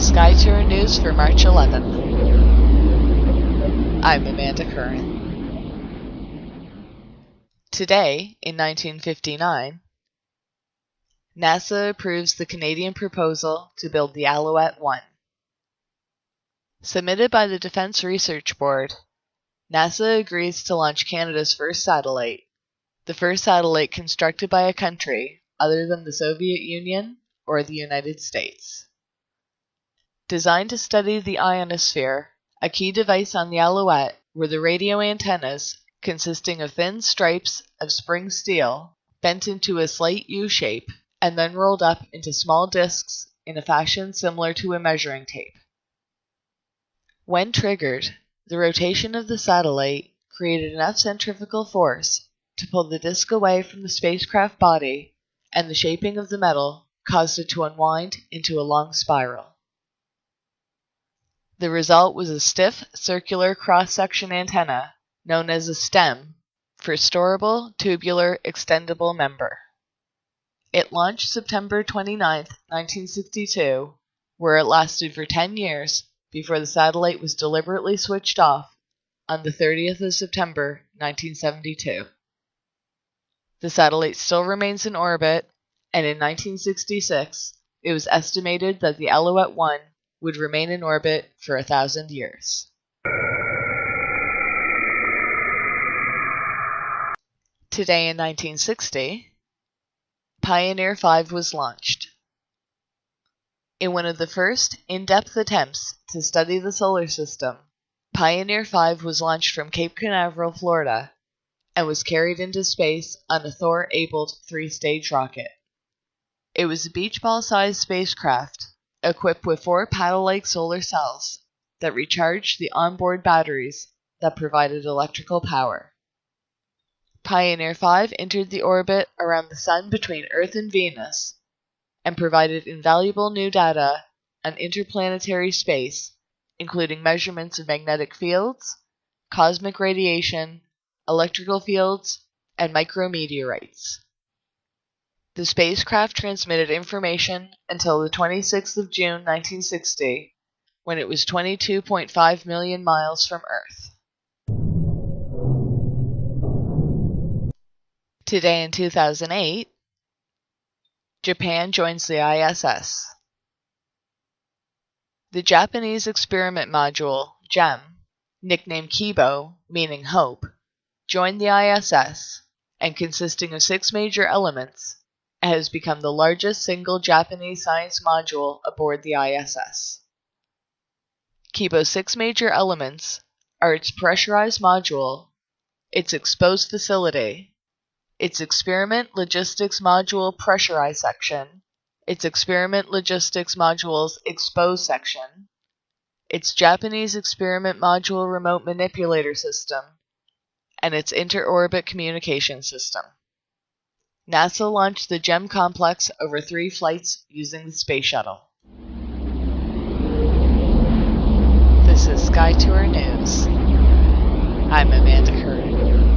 SkyTour news for March 11th. I'm Amanda Curran. Today, in 1959, NASA approves the Canadian proposal to build the Alouette 1. Submitted by the Defense Research Board, NASA agrees to launch Canada's first satellite, the first satellite constructed by a country other than the Soviet Union or the United States. Designed to study the ionosphere, a key device on the Alouette were the radio antennas consisting of thin stripes of spring steel bent into a slight U shape and then rolled up into small discs in a fashion similar to a measuring tape. When triggered, the rotation of the satellite created enough centrifugal force to pull the disc away from the spacecraft body, and the shaping of the metal caused it to unwind into a long spiral. The result was a stiff, circular cross-section antenna known as a stem for Storable Tubular Extendable Member. It launched September 29, 1962, where it lasted for 10 years before the satellite was deliberately switched off on the 30th of September 1972. The satellite still remains in orbit, and in 1966, it was estimated that the Alouette 1 would remain in orbit for 1,000 years. Today in 1960, Pioneer 5 was launched. In one of the first in-depth attempts to study the solar system, Pioneer 5 was launched from Cape Canaveral, Florida, and was carried into space on a Thor-abled 3-stage rocket. It was a beach ball-sized spacecraft equipped with 4 paddle-like solar cells that recharged the onboard batteries that provided electrical power. Pioneer 5 entered the orbit around the Sun between Earth and Venus and provided invaluable new data on interplanetary space, including measurements of magnetic fields, cosmic radiation, electrical fields, and micrometeorites. The spacecraft transmitted information until the 26th of June 1960, when it was 22.5 million miles from Earth. Today in 2008, Japan joins the ISS. The Japanese experiment module, JEM, nicknamed Kibo, meaning hope, joined the ISS, and consisting of 6 major elements, it has become the largest single Japanese science module aboard the ISS. Kibo's 6 major elements are its pressurized module, its exposed facility, its experiment logistics module pressurized section, its experiment logistics module's exposed section, its Japanese experiment module remote manipulator system, and its inter-orbit communication system. NASA launched the JEM complex over 3 flights using the Space Shuttle. This is SkyTour News. I'm Amanda Curran.